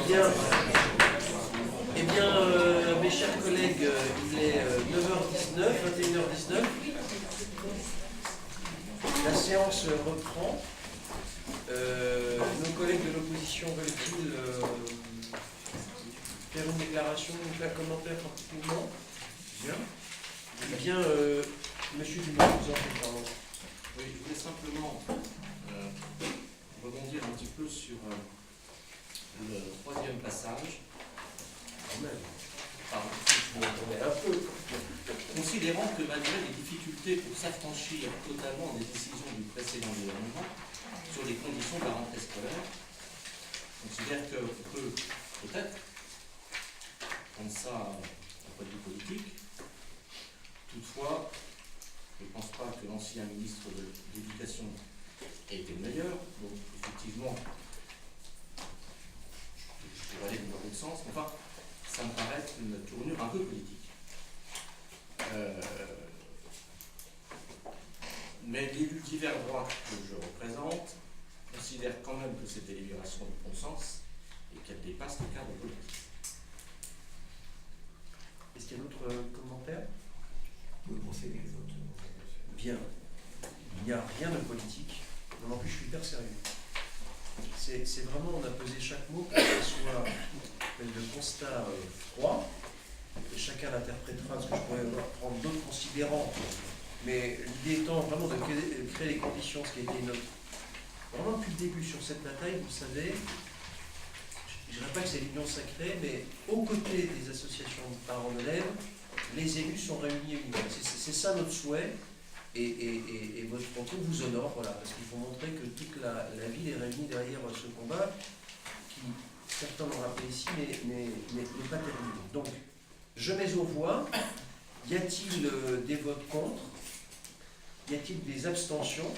Bien, mes chers collègues, il est 9h19, 21h19. La séance reprend. Nos collègues de l'opposition veulent-ils faire une déclaration ou faire un commentaire particulièrement? Bien. Eh bien, monsieur Dumont, vous en faites pardon. Oui, je voulais simplement rebondir un petit peu sur le troisième passage. Quand même. Pardon. Vous m'entendez un peu. Considérant que malgré les difficultés pour s'affranchir totalement des décisions du précédent gouvernement sur les conditions de la rentrée scolaire, je considère qu'on peut peut-être prendre ça d'un point de vue politique. Toutefois, je ne pense pas que l'ancien ministre de l'Éducation ait été le meilleur. Donc, effectivement, je vais aller dans l'autre sens. Enfin, ça me paraît une tournure un peu politique. Mais l'élu divers droit que je représente considère quand même que cette délibération de bon sens et qu'elle dépasse le cadre politique. Est-ce qu'il y a d'autres commentaires? Vous pensez les autres? Bien. Il n'y a rien de politique. Non, en plus, je suis hyper sérieux. C'est vraiment, on a pesé chaque mot pour que ce soit de constat froid. Et chacun l'interprétera, parce que je pourrais prendre d'autres considérants. Mais l'idée étant vraiment de créer les conditions, ce qui a été notre. Vraiment depuis le début sur cette bataille, vous savez, je ne dirais pas que c'est l'union sacrée, mais aux côtés des associations de parents d'élèves, les élus sont réunis et unis. C'est ça notre souhait. Et votre concours vous honore, voilà, parce qu'il faut montrer que toute la ville est réunie derrière ce combat, qui, certains l'ont rappelé ici, n'est pas terminé. Donc, je mets aux voix. Y a-t-il des votes contre? Y a-t-il des abstentions?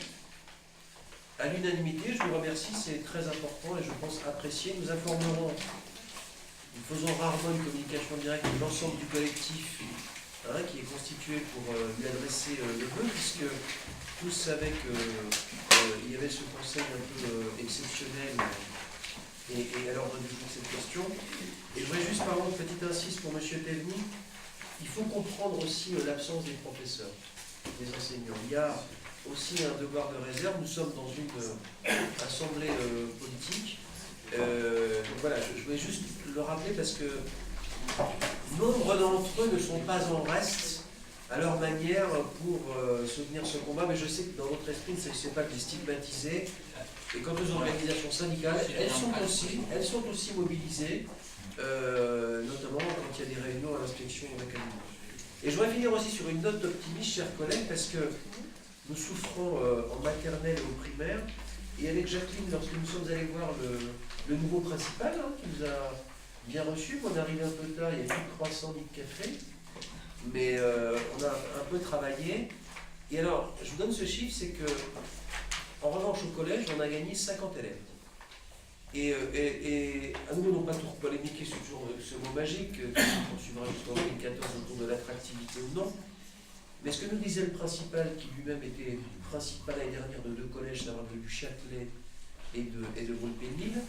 À l'unanimité, je vous remercie, c'est très important et je pense apprécié. Nous informerons, nous faisons rarement une communication directe de l'ensemble du collectif, qui est constitué pour lui adresser le vœu, puisque tous savaient qu'il y avait ce conseil un peu exceptionnel et à l'ordre du jour de cette question. Et je voudrais juste, par contre, petite insiste pour M. Théveny, il faut comprendre aussi l'absence des professeurs, des enseignants. Il y a aussi un devoir de réserve. Nous sommes dans une assemblée politique. Donc voilà, je voulais juste le rappeler parce que nombre d'entre eux ne sont pas en reste à leur manière pour soutenir ce combat, mais je sais que dans votre esprit, il ne s'agissait pas de les stigmatiser. Et quant aux organisations syndicales, elles sont aussi mobilisées, notamment quand il y a des réunions à l'inspection académique. Et je voudrais finir aussi sur une note d'optimisme, chers collègues, parce que nous souffrons en maternelle et au primaire, et avec Jacqueline, lorsque nous sommes allés voir le nouveau principal, qui nous a bien reçus, on est arrivé un peu tard, il y a plus de croissant ni de café, mais on a un peu travaillé. Et alors, je vous donne ce chiffre, c'est que, en revanche, au collège, on a gagné 50 élèves. Et à nous, non pas pour polémiquer sur ce mot magique, qu'on suivra jusqu'en 2014 autour de l'attractivité ou non, mais ce que nous disait le principal, qui lui-même était principal l'année dernière de 2 collèges, savoir du Châtelet et de Volpénil,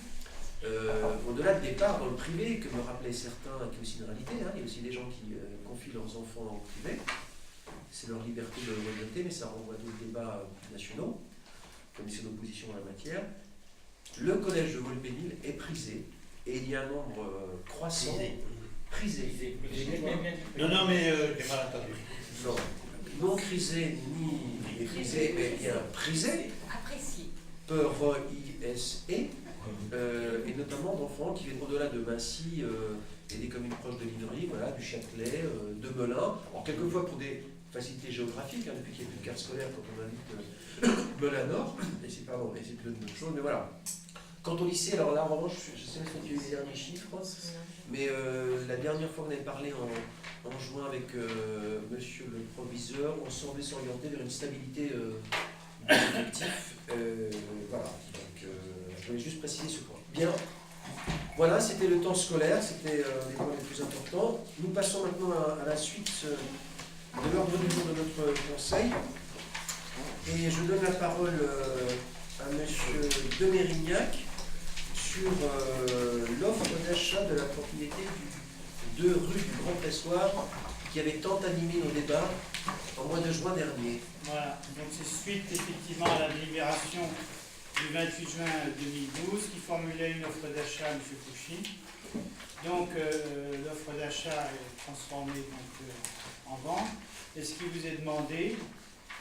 au-delà de départ dans le privé, que me rappelaient certains, qui est aussi une réalité, il y a aussi des gens qui confient leurs enfants au privé, c'est leur liberté de le regretter, mais ça renvoie à d'autres débats nationaux, commission d'opposition en la matière. Le collège de Volpénil est prisé, et il y a un nombre croissant. Prisé. Non, mais j'ai mal entendu. Non crisé, ni prisé, mais bien prisé. Apprécié. PRISE. Et notamment d'enfants qui viennent au-delà de Massy et des communes proches de Livry, voilà, du Châtelet, de Melun. Alors, quelquefois pour des facilités géographiques, depuis qu'il n'y a plus de carte scolaire, quand on invite Melun Nord, et c'est plus de bonnes choses, mais voilà. Quant au lycée, alors là, en revanche, je sais pas si tu as eu les derniers chiffres, mais la dernière fois qu'on avait parlé en juin avec monsieur le proviseur, on semblait s'orienter vers une stabilité des effectifs. Voilà, donc je voulais juste préciser ce point. Bien, voilà, c'était le temps scolaire, c'était les points les plus importants. Nous passons maintenant à la suite de l'ordre du jour de notre conseil. Et je donne la parole à monsieur de Mérignac sur l'offre d'achat de la propriété de rue du Grand Pressoir qui avait tant animé nos débats en mois de juin dernier. Voilà, donc c'est suite effectivement à la délibération du 28 juin 2012 qui formulait une offre d'achat à M. Fouchy. Donc l'offre d'achat est transformée donc, en vente. Et ce qui vous est demandé,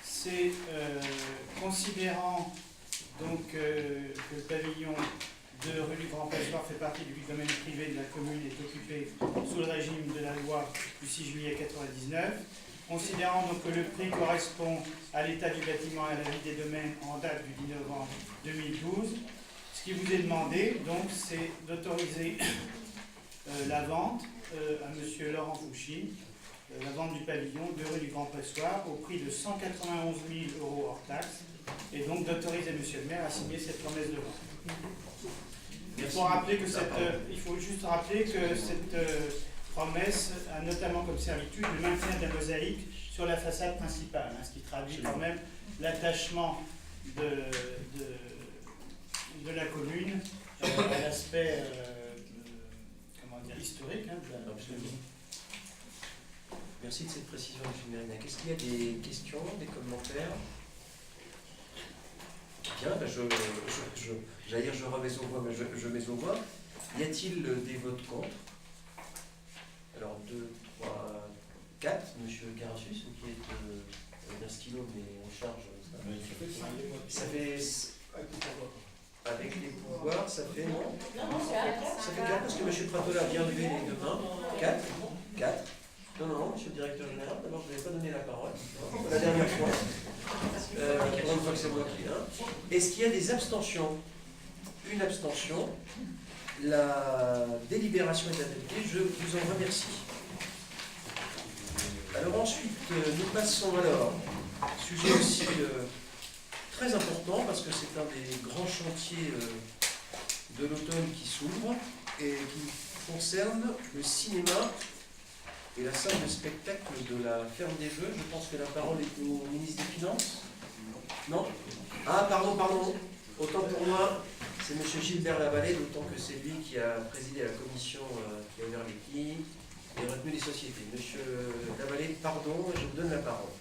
c'est considérant donc, que le pavillon de rue du Grand Pressoir fait partie du domaine privé de la commune et est occupé sous le régime de la loi du 6 juillet 1999, considérant donc que le prix correspond à l'état du bâtiment et à la vie des domaines en date du 10 novembre 2012, ce qui vous est demandé, donc, c'est d'autoriser la vente à M. Laurent Fouchy, la vente du pavillon de rue du Grand Pressoir au prix de 191 000 € hors taxe, et donc d'autoriser M. le maire à signer cette promesse de vente. Il faut juste rappeler que cette promesse a notamment comme servitude le maintien de la mosaïque sur la façade principale, ce qui traduit quand même l'attachement de la commune à l'aspect historique de la commune. Merci de cette précision, M. Mérina. Qu'est-ce qu'il y a des questions, des commentaires? Bien, ben j'allais dire je remets aux voix, mais je mets aux voix. Y a-t-il des votes contre? Alors 2, 3, 4. Monsieur Carassus, vous qui êtes d'un stylo, mais on charge ça. Ça fait. Avec les pouvoirs, ça fait non? Ça fait 4 parce que M. Pratola vient lever les deux mains. 4. Non, monsieur le directeur général, d'abord je ne vais pas donner la parole. C'est la dernière fois. Pour une fois que c'est moi qui viens. Est-ce qu'il y a des abstentions? Une abstention. La délibération est adoptée. Je vous en remercie. Alors ensuite, nous passons alors, sujet aussi très important parce que c'est un des grands chantiers de l'automne qui s'ouvre et qui concerne le cinéma et la salle de spectacle de la Ferme des Jeux. Je pense que la parole est au ministre des Finances. Non? Ah, pardon. Autant pour moi, c'est M. Gilbert Lavallée, d'autant que c'est lui qui a présidé la commission qui a ouvert les clics et retenu les sociétés. Monsieur Lavallée, pardon, je vous donne la parole.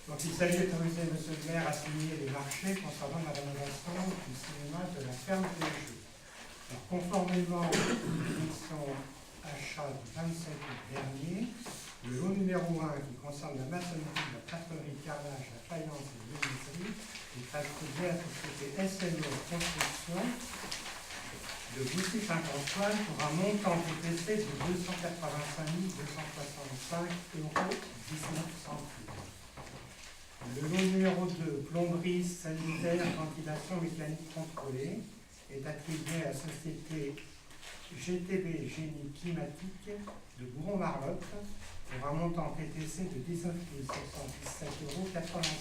Donc il s'agit d'autoriser M. le maire à signer les marchés concernant la rénovation du cinéma de la Ferme des Jeux. Alors, conformément aux définitions achat du 27 août dernier, le lot numéro 1 qui concerne la maçonnerie, la plâtrerie, carrelage, la faïence et la menuiserie est attribué à la société SME Construction de Boussy-Saint-Antoine pour un montant TTC de 285 265 € 19 centimes. Le lot numéro 2, plomberie, sanitaire, ventilation mécanique contrôlée, est attribué à la société GTB Génie Climatique de Bourron-Marlotte pour un montant TTC de 19 717 € 96.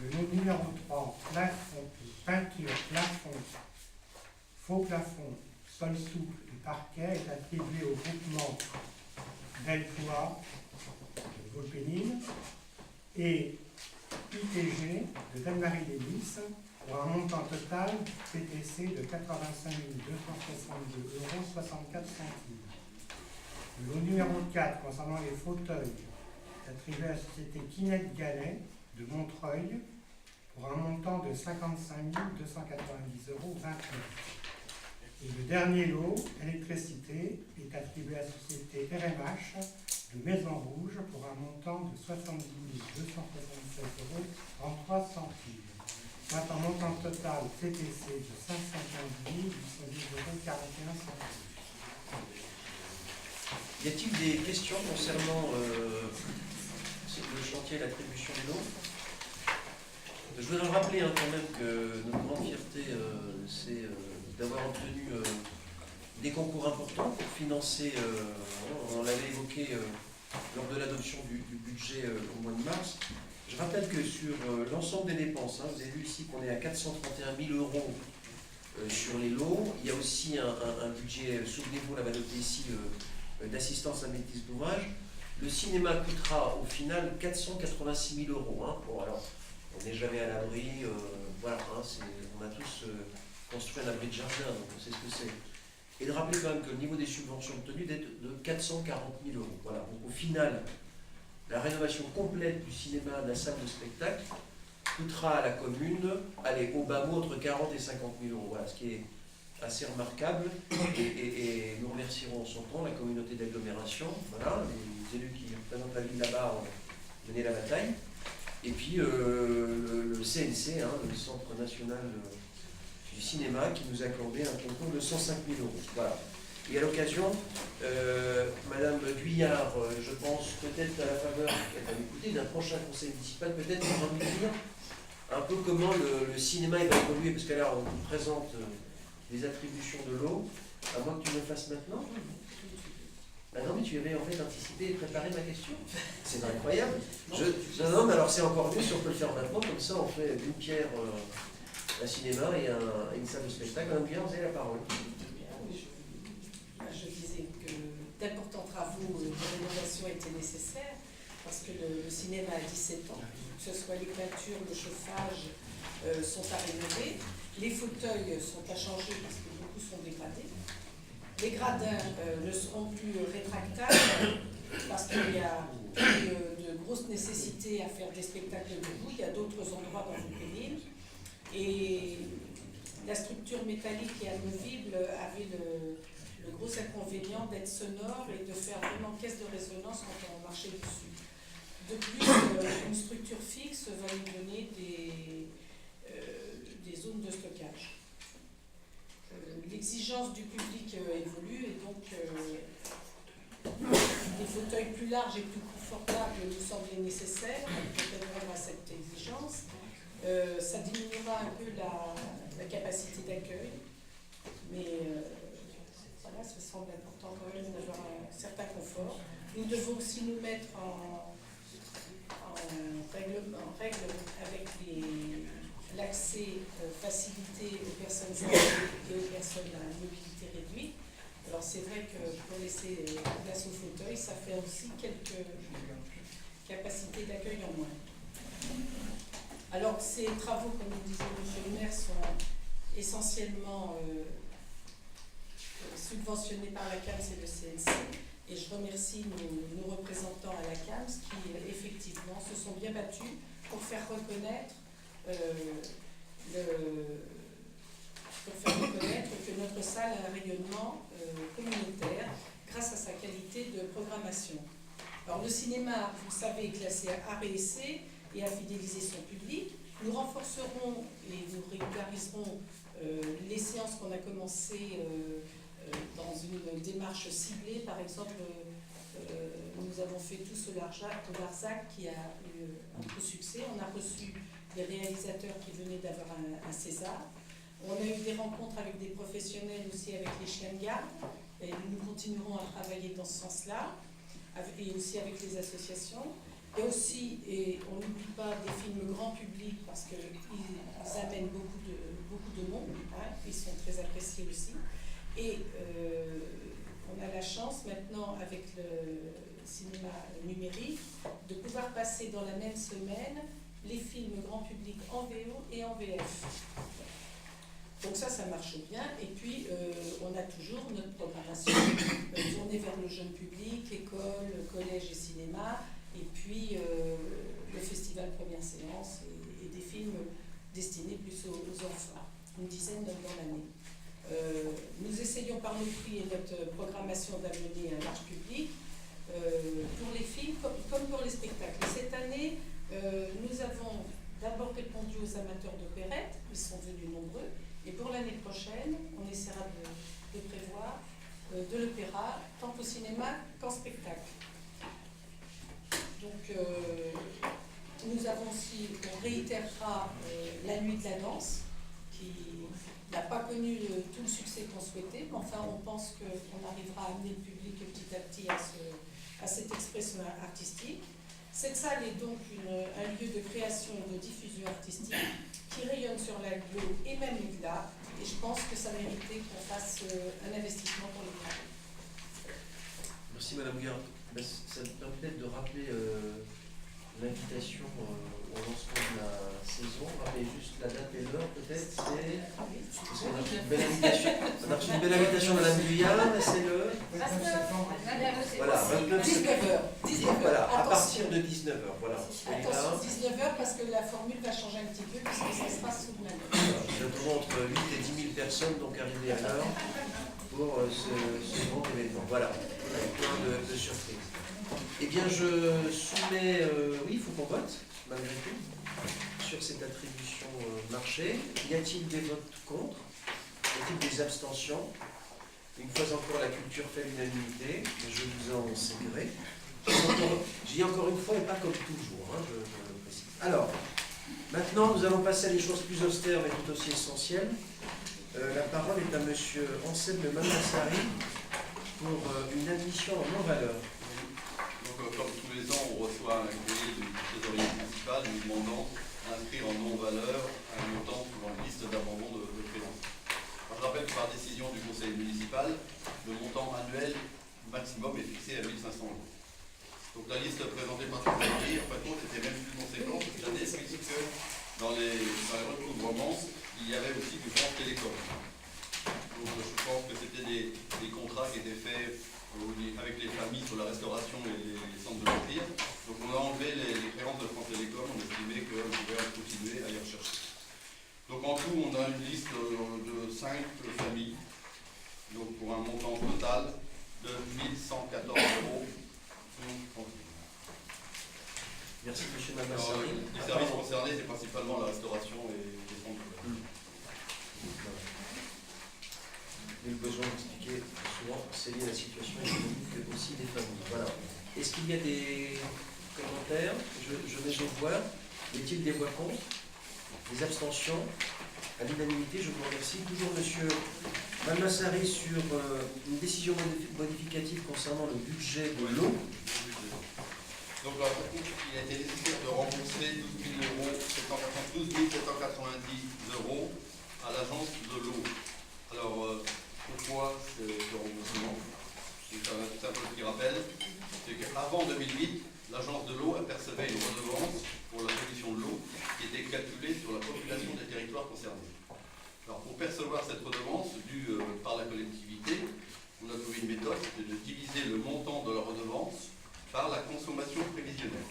Le lot numéro 3, plafond, peinture, plafond, faux plafond, sol souple et parquet est attribué au groupement Deltois de Volpénil et ITG de Dame-Marie-Lélis pour un montant total TTC de 85 262 € 64 centimes. Le lot numéro 4 concernant les fauteuils est attribué à la société Kinette Galet de Montreuil pour un montant de 55 290 € 29. Et le dernier lot, électricité, est attribué à la société RMH de Maison Rouge pour un montant de 70 276 € 33 centimes. Soit un montant total TTC de 550 810 € 41 centimes. Y a-t-il des questions concernant le chantier et l'attribution de l'eau? Je voudrais rappeler quand même que notre grande fierté, c'est d'avoir obtenu des concours importants pour financer, on l'avait évoqué lors de l'adoption du budget au mois de mars. Je rappelle que sur l'ensemble des dépenses, vous avez vu ici qu'on est à 431 000 € sur les lots. Il y a aussi un budget, souvenez-vous, on l'avait noté ici, d'assistance à maîtrise d'ouvrage. Le cinéma coûtera au final 486 000 €. Bon, alors, on n'est jamais à l'abri, voilà, on a tous construit un abri de jardin, donc on sait ce que c'est. Et de rappeler quand même que le niveau des subventions obtenues est de 440 000 euros. Voilà. Donc au final, la rénovation complète du cinéma, de la salle de spectacle, coûtera à la commune, allez, au bas mot, entre 40 et 50 000 euros. Voilà, ce qui est assez remarquable. Et nous remercierons en son temps la communauté d'agglomération, voilà, les élus qui représentent la ville là-bas ont mené la bataille. Et puis le CNC, hein, le Centre National du Cinéma, qui nous a accordé un concours de 105 000 euros. Voilà. Et à l'occasion, Madame Guyard, je pense peut-être à la faveur, qu'elle va m'écouter, d'un prochain conseil municipal, peut-être pour nous dire un peu comment le cinéma va évoluer, parce que là, on nous présente les attributions de l'eau, à moins que tu me le fasses maintenant. Ah non, mais tu avais en fait anticipé et préparé ma question. C'est incroyable. Non, mais alors c'est encore mieux si on peut le faire maintenant, comme ça on fait d'une pierre un cinéma et une salle de spectacle. Madame Guyard, vous avez la parole. Je disais que d'importants travaux de rénovation étaient nécessaires parce que le cinéma a 17 ans, que ce soit les peintures, le chauffage sont à rénover, les fauteuils sont à changer parce que beaucoup sont dégradés, les gradins ne seront plus rétractables parce qu'il y a de grosses nécessités à faire des spectacles debout, il y a d'autres endroits dans le pénible et la structure métallique et amovible avait le gros inconvénient d'être sonore et de faire vraiment caisse de résonance quand on marchait dessus. De plus, une structure fixe va nous donner des zones de stockage. L'exigence du public évolue et donc des fauteuils plus larges et plus confortables nous semblaient nécessaires pour répondre à cette exigence. Ça diminuera un peu la capacité d'accueil, mais voilà, ça semble important quand même d'avoir un certain confort. Nous devons aussi nous mettre en règle avec l'accès facilité aux personnes âgées et aux personnes à mobilité réduite. Alors c'est vrai que pour laisser place au fauteuil, ça fait aussi quelques capacités d'accueil en moins. Alors ces travaux, comme le disait M. le maire, sont essentiellement subventionnés par la CAMS et le CNC. Et je remercie nos représentants à la CAMS qui, effectivement, se sont bien battus pour faire reconnaître que notre salle a un rayonnement communautaire grâce à sa qualité de programmation. Alors le cinéma, vous le savez, est classé à A et C et à fidéliser son public. Nous renforcerons et nous régulariserons les séances qu'on a commencées dans une démarche ciblée. Par exemple, nous avons fait tous au Larzac qui a eu un gros succès. On a reçu des réalisateurs qui venaient d'avoir un César. On a eu des rencontres avec des professionnels aussi avec les chiens de garde. Et nous continuerons à travailler dans ce sens-là, et aussi avec les associations. Et aussi, et on n'oublie pas des films grand public parce qu'ils amènent beaucoup de monde, hein, ils sont très appréciés aussi. Et on a la chance maintenant avec le cinéma numérique de pouvoir passer dans la même semaine les films grand public en VO et en VF. Donc ça marche bien. Et puis, on a toujours notre programmation tournée vers le jeune public, école, collège et cinéma, et puis le festival première séance et des films destinés plus aux enfants, une dizaine dans l'année. Nous essayons par nos prix et notre programmation d'amener un large public pour les films comme pour les spectacles. Et cette année, nous avons d'abord répondu aux amateurs d'opérette, ils sont venus nombreux, et pour l'année prochaine, on essaiera de prévoir de l'opéra, tant au cinéma qu'en spectacle. Donc, nous avons aussi, on réitérera la nuit de la danse, qui n'a pas connu tout le succès qu'on souhaitait, mais enfin, on pense qu'on arrivera à amener le public petit à petit à cette expression artistique. Cette salle est donc un lieu de création et de diffusion artistique qui rayonne sur l'agglo et même au-delà. Et je pense que ça méritait qu'on fasse un investissement pour le travail. Merci Madame Guyard. Ça me permet peut-être de rappeler l'invitation au lancement de la saison. Rappelez juste la date et l'heure peut-être. C'est. Parce qu'on a reçu une belle invitation. On a reçu une belle invitation de Madame Guyard, mais c'est le. 29 septembre. Voilà, 29 septembre. 19h. Voilà, à partir de 19h. Voilà. Attention, 19h parce que la formule va changer un petit peu puisque ça se passe sous manœuvre. Nous attendons entre 8 et 10 000 personnes donc arrivées à l'heure pour ce grand événement. Voilà, avec plein de surprises. Eh bien, je soumets, oui, il faut qu'on vote, malgré tout, sur cette attribution marché. Y a-t-il des votes contre? Y a-t-il des abstentions? Une fois encore, la culture fait l'unanimité, je vous en séduirai. Je dis encore une fois, et pas comme toujours, hein, je le précise. Alors, maintenant, nous allons passer à des choses plus austères, mais tout aussi essentielles. La parole est à M. Anselme Manassari pour une admission en non-valeur. Donc, comme tous les ans, on reçoit un courrier du trésorier municipal nous demandant d'inscrire en non-valeur un montant sur une liste d'abandon de créances. Je rappelle que par décision du conseil municipal, le montant annuel maximum est fixé à 1 500 €. Donc la liste présentée par le trésorier, en fait, était même plus conséquente cette année, puisque dans les recouvrements, il y avait aussi du France Télécom. Donc je pense que c'était des contrats qui étaient faits avec les familles sur la restauration et les centres de loisirs. Donc on a enlevé les créances de France Télécom, on estimait qu'on pouvait continuer à y rechercher. Donc en tout, on a une liste de 5 familles, donc pour un montant total de 1 114 €. Merci, M. Alors, Manassari. les services concernés, c'est principalement la restauration et les centres de loisirs. Le besoin d'expliquer souvent, c'est lié à la situation économique aussi des familles. Voilà. Est-ce qu'il y a des commentaires? Je mets au voix. Y a-t-il des voix contre? Des abstentions? À l'unanimité, je vous remercie. Toujours M. Manassari sur une décision modificative concernant le budget de l'eau. Donc, il a été nécessaire de rembourser 12 790 € à l'agence de l'eau. Alors, pourquoi ce remboursement? C'est un peu ce qui rappelle. C'est qu'avant 2008, l'agence de l'eau apercevait une redevance pour la solution de l'eau qui était calculée sur la population des territoires concernés. Alors, pour percevoir cette redevance due par la collectivité, on a trouvé une méthode, c'était de diviser le montant de la redevance par la consommation prévisionnelle,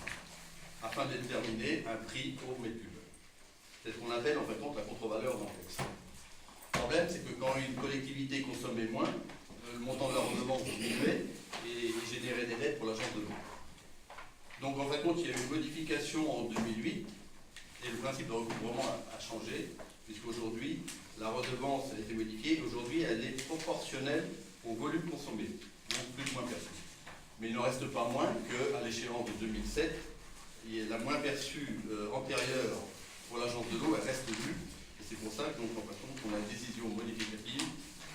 afin de déterminer un prix au mètre cube. C'est ce qu'on appelle en fait la contre-valeur d'Ampex. Le problème, c'est que quand une collectivité consommait moins, le montant de la redevance diminuait et générait des dettes pour l'agence de l'eau. Donc en fait, il y a eu une modification en 2008 et le principe de recouvrement a changé, puisqu'aujourd'hui, la redevance a été modifiée. Aujourd'hui, elle est proportionnelle au volume consommé, donc plus ou moins perçu. Mais il ne reste pas moins qu'à l'échéance de 2007, la moins perçue antérieure pour l'agence de l'eau, elle reste vue. Et c'est pour ça que, donc, en fin de compte, on a une décision modificative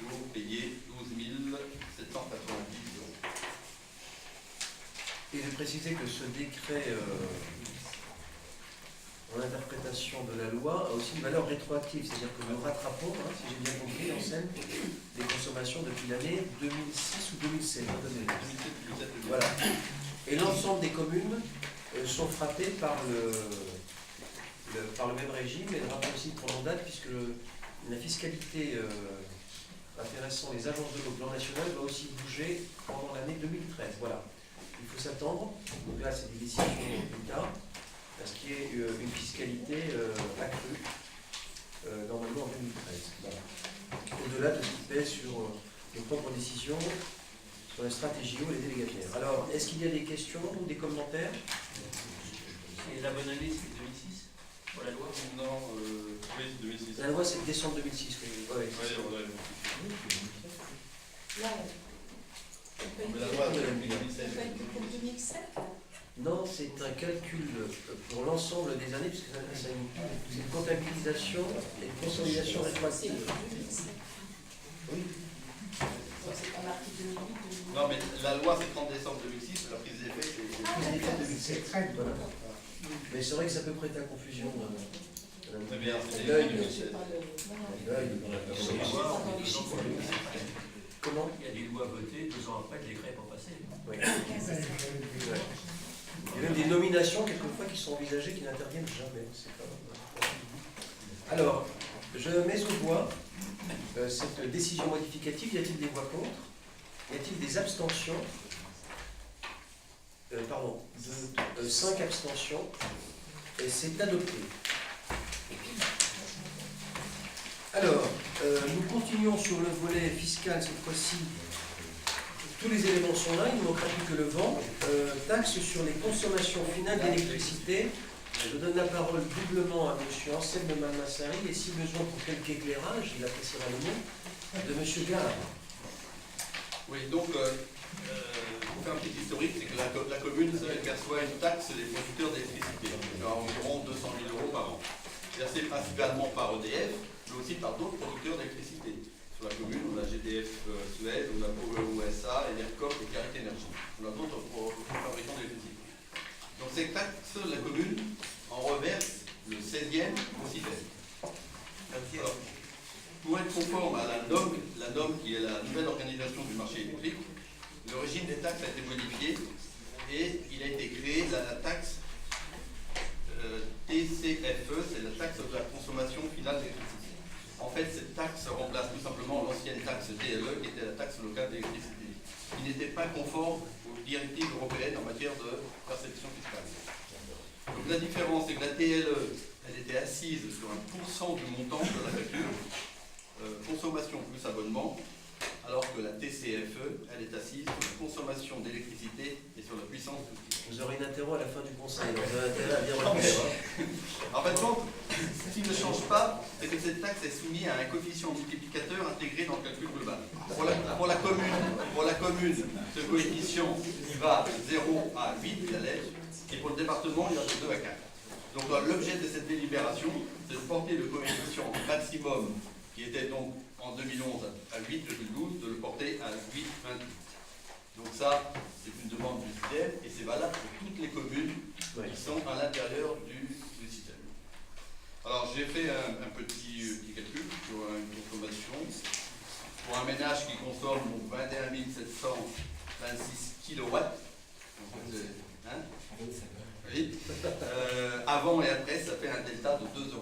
pour payer 12 790 €. Et de préciser que ce décret en interprétation de la loi a aussi une valeur rétroactive, c'est-à-dire que nous rattrapons, si j'ai bien compris, en scène, des consommations depuis l'année 2006 ou 2007. 2007. Voilà. Et l'ensemble des communes sont frappées par le même régime, et le rapport aussi de prenant date, puisque la fiscalité intéressant les agences de l'eau au plan national va aussi bouger pendant l'année 2013. Voilà. Il faut s'attendre, donc là c'est des décisions plus tard, à ce qu'il y ait une fiscalité accrue, normalement en 2013. Voilà. Au-delà de ce qui pèse sur les propres décisions, sur la stratégie ou les délégataires. Alors, est-ce qu'il y a des questions ou des commentaires? Et la bonne année, c'est 2006 pour la loi? Non, oui, 2006. La loi c'est décembre 2006. Oui. Là, Mais la loi, on c'est peut 2007. être pour 2007. Non, c'est un calcul pour l'ensemble des années, puisque c'est une comptabilisation et une consolidation C'est rétroactive. pour 2007. Oui. Donc c'est pas marqué 2008. Non, mais la loi, c'est 30 décembre 2006, la prise d'effet, c'est Prise d'effet 2007. C'est très bien. Voilà. Mais c'est vrai que ça peut prêter à confusion. très bien. C'est L'œil. J'ai pas le- non, non. L'œil. C'est pas dans les chiffres. Comment? Il y a des lois votées, 2 ans après, le décret n'est pas passé. Oui. Ouais, c'est ça. Il y a même des nominations, quelquefois, qui sont envisagées, qui n'interviennent jamais. C'est quand même... Alors, je mets au voix cette décision modificative. Y a-t-il des voix contre? Y a-t-il des abstentions? 5 abstentions. Et c'est adopté. Alors, nous continuons sur le volet fiscal cette fois-ci. Tous les éléments sont là, il ne manquera plus que le vent. Taxe sur les consommations finales d'électricité. Je donne la parole doublement à M. Anselme Malmassari et si besoin pour quelque éclairage, il appréciera le mot, de M. Gare. Oui, donc, pour faire un petit historique, c'est que la commune perçoit une taxe des producteurs d'électricité, à environ 200 000 euros par an, versée principalement par EDF, mais aussi par d'autres producteurs d'électricité. Sur la commune, on a GDF Suez, on a OSA, ENERCOP et Carité Énergie. On a d'autres fabricants d'électricité. Donc cette taxe, la commune en reverse le 16e au CIFED. Alors, pour être conforme à la NOM qui est la nouvelle organisation du marché électrique, le régime des taxes a été modifié et il a été créé la taxe TCFE, c'est la taxe de la consommation finale d'électricité. En fait, cette taxe remplace tout simplement l'ancienne taxe TLE qui était la taxe locale d'électricité, qui n'était pas conforme aux directives européennes en matière de perception fiscale. Donc la différence, c'est que la TLE, elle était assise sur 1% du montant de la facture, consommation plus abonnement, alors que la TCFE, elle est assise sur la consommation d'électricité et sur la puissance d'outil. Vous aurez une interro à la fin du conseil, donc vous avez intérêt à bien réfléchir. En fait, ce qui ne change pas, c'est que cette taxe est soumise à un coefficient multiplicateur intégré dans le calcul global. Pour la commune, ce coefficient il va de 0 à 8, la lettre, et pour le département, il va de 2 à 4. Donc l'objet de cette délibération, c'est de porter le coefficient maximum, qui était donc en 2011 à 8,12, de le porter à 8,28. Donc ça, c'est une demande du système et c'est valable pour toutes les communes qui sont à l'intérieur du système. Alors j'ai fait un petit calcul sur une consommation. Pour un ménage qui consomme donc 21 726 kW, oui. Avant et après, ça fait un delta de 2 €.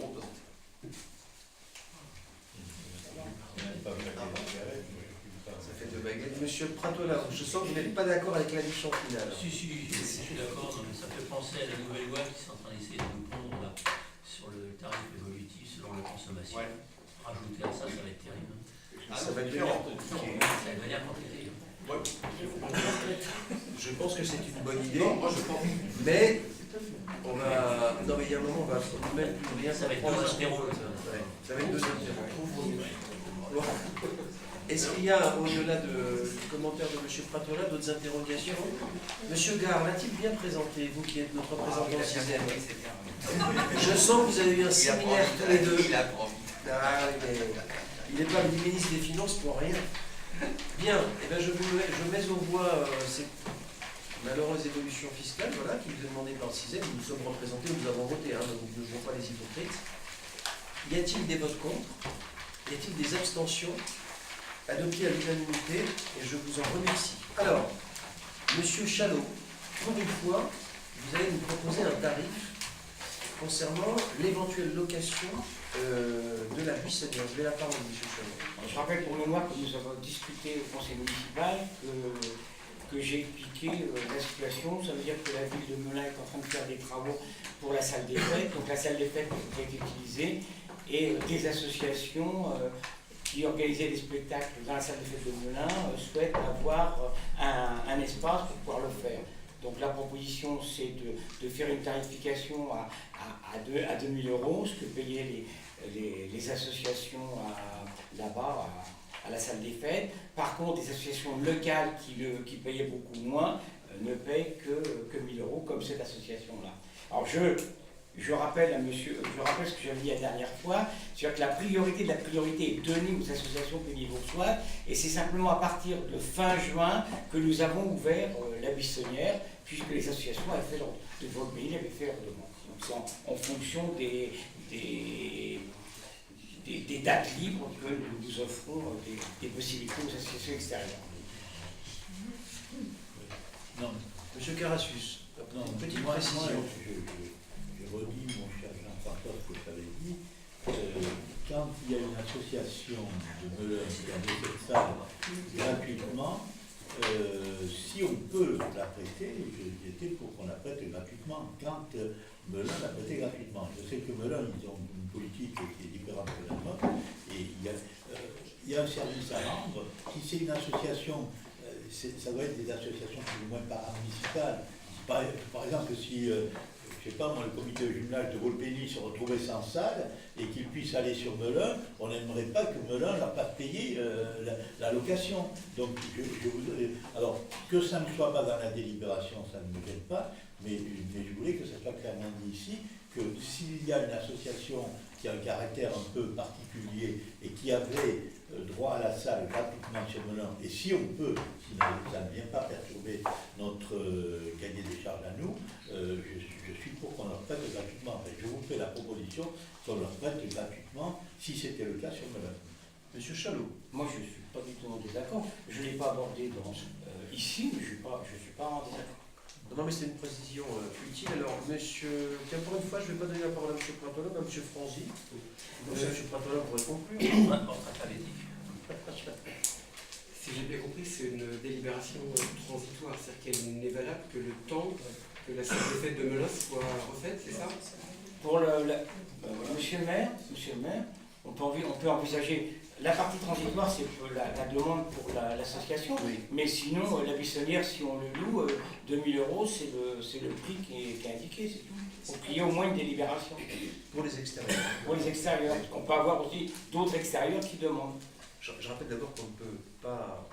Ça fait 2 baguettes. Monsieur Pratola, je sens que vous n'êtes pas d'accord avec la mission finale. Si, je suis d'accord, mais ça fait penser à la nouvelle loi qui est en train d'essayer de nous pondre là, sur le tarif évolutif selon la consommation. Ouais. Rajouter à ça, ça va être terrible. Ça va être différent. Ça va devenir compliqué. Ouais. Je pense que c'est une bonne idée. Non, moi je pense. Mais on va. Non, mais il y a un moment, on va même plus rien. Ça va être prendre deux un interros. Ouais, ça va être 2 interros. Bon. Est-ce qu'il y a, au-delà du commentaire de M. Pratola, d'autres interrogations? M. Gare, l'a-t-il bien présenté, vous qui êtes notre représentant au 6e? Je sens que vous avez eu un séminaire tous les deux. Il n'est pas le ministre des Finances pour rien. Bien, eh bien je mets aux voix cette malheureuse évolution fiscale, voilà, qui nous est demandée par le 6e. Nous sommes représentés, nous avons voté, hein, donc nous ne jouons pas les hypocrites. Y a-t-il des votes contre? Y a-t-il des abstentions? Adopté à l'unanimité, et je vous en remercie. Alors, Monsieur Chalot, pour une fois, vous allez nous proposer un tarif concernant l'éventuelle location de la buissonnière. Je vais la parole, Monsieur Chalot. Je rappelle pour mémoire que nous avons discuté au conseil municipal, que j'ai expliqué la situation. Ça veut dire que la ville de Melun est en train de faire des travaux pour la salle des fêtes. Donc la salle des fêtes qui a été utilisée et des associations qui organisaient des spectacles dans la salle des fêtes de Melun souhaitent avoir un espace pour pouvoir le faire. Donc la proposition, c'est de faire une tarification à 2 000 €, ce que payaient les associations là-bas, à la salle des fêtes. Par contre, des associations locales qui payaient beaucoup moins ne payent que 1 000 €, comme cette association-là. Alors je rappelle ce que j'avais dit la dernière fois, c'est-à-dire que la priorité de la priorité est donnée aux associations bénévoles, et c'est simplement à partir de fin juin que nous avons ouvert la buissonnière, puisque les associations avaient fait de votre pays avaient fait leur demande. Donc c'est en fonction des dates libres que nous vous offrons des possibilités aux associations extérieures. Non. Monsieur Carassus, Non, Petite moi, précision. je redis, mon cher Jean-François, ce que j'avais dit. Quand il y a une association de Melun qui a des salle gratuitement, si on peut la prêter, j'étais pour qu'on la prête gratuitement quand Melun l'a prêté gratuitement. Je sais que Melun, ils ont une politique qui est différente de la nôtre, et il y a un service à rendre. Si c'est une association, ça doit être des associations plus ou moins paramunicipales. Par exemple, si, je sais pas moi, le comité de jumelage de Volpény se retrouvait sans salle et qu'il puisse aller sur Melun, on n'aimerait pas que Melun leur fasse payer la location. Donc, alors, que ça ne soit pas dans la délibération, ça ne me gêne pas, mais je voulais que ça soit clairement dit ici, que s'il y a une association qui a un caractère un peu particulier et qui avait droit à la salle gratuitement sur Melun, et si on peut, si ça ne vient pas perturber notre cahier des charges à nous, je suis pour qu'on leur prête gratuitement. Enfin, je vous fais la proposition qu'on leur prête gratuitement, si c'était le cas sur Melun. Monsieur Chalot. Moi, je ne suis pas du tout en désaccord. Je ne l'ai pas abordé ici, mais je ne suis pas en désaccord. Non, mais c'est une précision utile. Alors, monsieur, tiens, pour une fois, je ne vais pas donner la parole à monsieur Pratola, mais à monsieur Franzi. Monsieur Pratola pourrait conclure. Si j'ai bien compris, c'est une délibération transitoire, c'est-à-dire qu'elle n'est valable que le temps que la salle des fêtes de Melun soit refaite, c'est ça? Pour monsieur le maire, on peut envisager. La partie transitoire, c'est la demande pour l'association, Oui. Mais sinon, la buissonnière, si on le loue, 2000 €, c'est le prix qui est indiqué, c'est tout. Pour qu'il y ait au moins une délibération. Pour les extérieurs. Pour les extérieurs, parce qu'on peut avoir aussi d'autres extérieurs qui demandent. Je rappelle d'abord qu'on ne peut pas.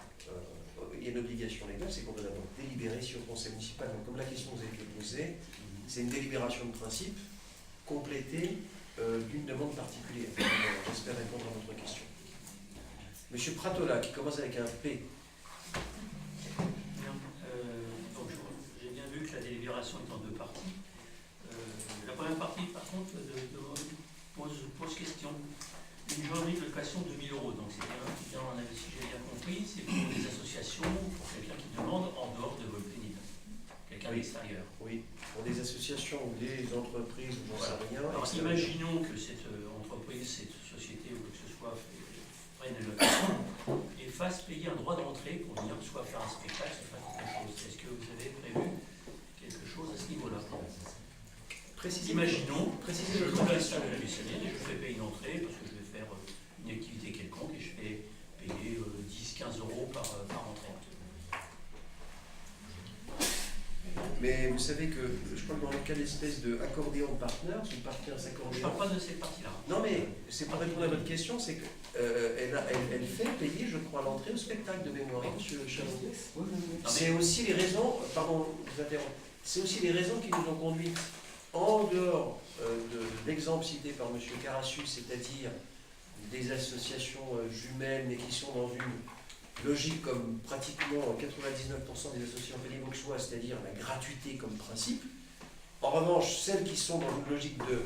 Il y a une obligation légale, c'est qu'on doit d'abord délibérer sur le conseil municipal. Donc, comme la question vous a été posée, c'est une délibération de principe complétée d'une demande particulière. J'espère répondre à votre question. Monsieur Pratola, qui commence avec un P. Donc j'ai bien vu que la délibération est en deux parties. La première partie, par contre, pose question. Une journée de location de 1000 €. Donc c'est bien, si j'ai bien compris, c'est pour des associations, pour quelqu'un qui demande en dehors de Volpénide. Quelqu'un à l'extérieur. Oui, pour des associations ou des entreprises ou j'en sais rien. Alors imaginons que cette entreprise, cette société ou que ce soit prenne une location et fasse payer un droit d'entrée pour venir soit faire un spectacle, soit faire quelque chose. Est-ce que vous avez prévu quelque chose à ce niveau-là? Imaginons, je loue la salle de la buissonnière et je fais payer une entrée parce que je vais faire une activité quelconque et je fais payer 10-15 € par entrée. Mais vous savez que, je crois que dans le cas d'espèce d'accordéon partner, si le partenaire s'accordéon. Je ne parle pas de cette partie-là. Non, mais c'est pour répondre à votre question, c'est qu'elle fait payer, je crois, l'entrée au spectacle de mémoire, monsieur Chalot. C'est aussi les raisons, pardon, je vous interromps, c'est aussi les raisons qui nous ont conduits en dehors de l'exemple cité par M. Carassus, c'est-à-dire des associations jumelles, mais qui sont dans une logique comme pratiquement 99% des associations pénivauxoises, c'est-à-dire la gratuité comme principe. En revanche, celles qui sont dans une logique de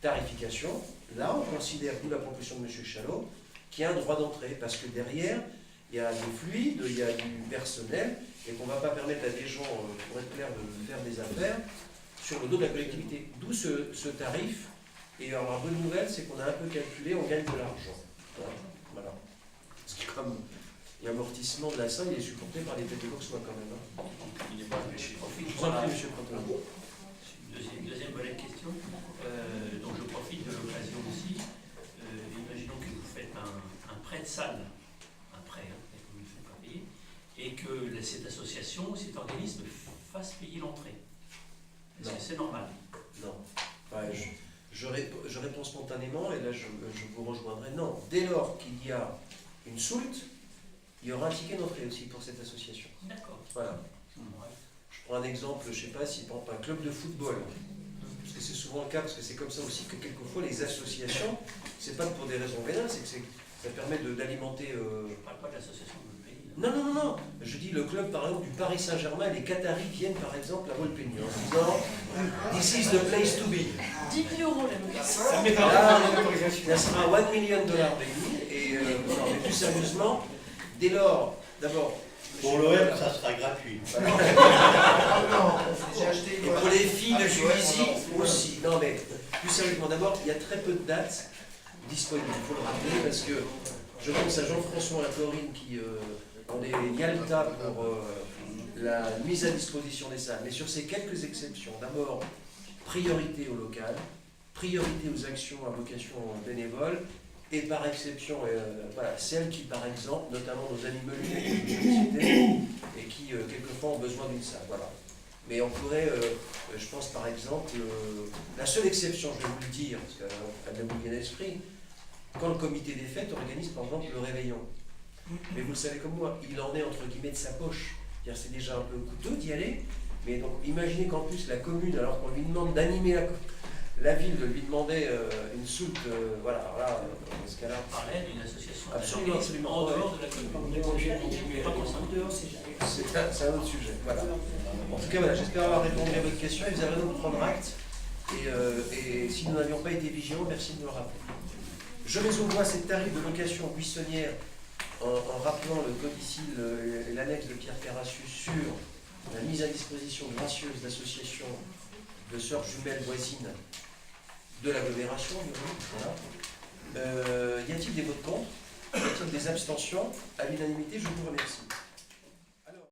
tarification, là on considère, d'où la proposition de M. Chalot, qu'il y a un droit d'entrée, parce que derrière, il y a des fluides, il y a du personnel, et qu'on ne va pas permettre à des gens, pour être clair, de faire des affaires sur le dos de la collectivité. D'où ce tarif. Et alors, la bonne nouvelle, c'est qu'on a un peu calculé, on gagne de l'argent. Voilà. Parce que comme l'amortissement de la somme, il est supporté par les têtes de l'Auxois quand même. Il n'est pas empêché. Je vous en prie, M. Pratola. Deuxième volet de question. Donc je profite de l'occasion aussi. Imaginons que vous faites un prêt de salle, un prêt, et que vous ne le faites pas payer, et que cette association, cet organisme fasse payer l'entrée. Est-ce que c'est normal? Non. Enfin, je réponds spontanément, et là je vous rejoindrai. Non. Dès lors qu'il y a une soulte, il y aura un ticket d'entrée aussi pour cette association. D'accord. Voilà. Je prends un exemple, je ne sais pas, si par exemple un club de football, parce que c'est souvent le cas, parce que c'est comme ça aussi que quelquefois les associations, c'est pas pour des raisons vénales, c'est que ça permet d'alimenter. Je ne parle pas de l'association de pays. Non. Je dis le club par exemple du Paris Saint-Germain, les Qataris viennent par exemple à Volpény en disant This is the place to be. 10 000 € la location. Ça met pas l'autorisation. Ça sera $1 million payé, et non, mais plus sérieusement, dès lors, d'abord, Pour l'OM, ça sera gratuit. Et pour les filles de Juvisy aussi. Non mais, plus sérieusement, d'abord, il y a très peu de dates disponibles, il faut le rappeler, parce que je pense à Jean-François et Corinne qui ont des Yalta pour la mise à disposition des salles. Mais sur ces quelques exceptions, d'abord, priorité au local, priorité aux actions à vocation bénévole, et par exception, voilà, celles qui, par exemple, notamment nos amis menuisiers et qui, quelquefois, ont besoin d'une salle. Voilà. Mais on pourrait, je pense par exemple, la seule exception, je vais vous le dire, parce qu'elle m'a mis l'esprit, quand le comité des fêtes organise par exemple le réveillon. Mais vous le savez comme moi, il en est entre guillemets de sa poche. C'est déjà un peu coûteux d'y aller, mais donc imaginez qu'en plus la commune, alors qu'on lui demande d'animer la ville, de lui demander une soupe, voilà, alors là, dans ce cas-là. On parlait d'une association Absolument, absolument. en dehors de la commune. On est obligé de On n'est pas concerné. C'est un autre sujet. Voilà. En tout cas, voilà, j'espère avoir répondu à votre question et vous avez donc prendre acte. Et si nous n'avions pas été vigilants, merci de me le rappeler. Je mets au voie ces tarifs de location buissonnière en rappelant le codicile et l'annexe de Pierre Carassus sur la mise à disposition gracieuse d'associations de sœurs jumelles voisines de l'agglomération. Voilà. Y a-t-il des votes contre? Y a-t-il des abstentions? À l'unanimité, je vous remercie.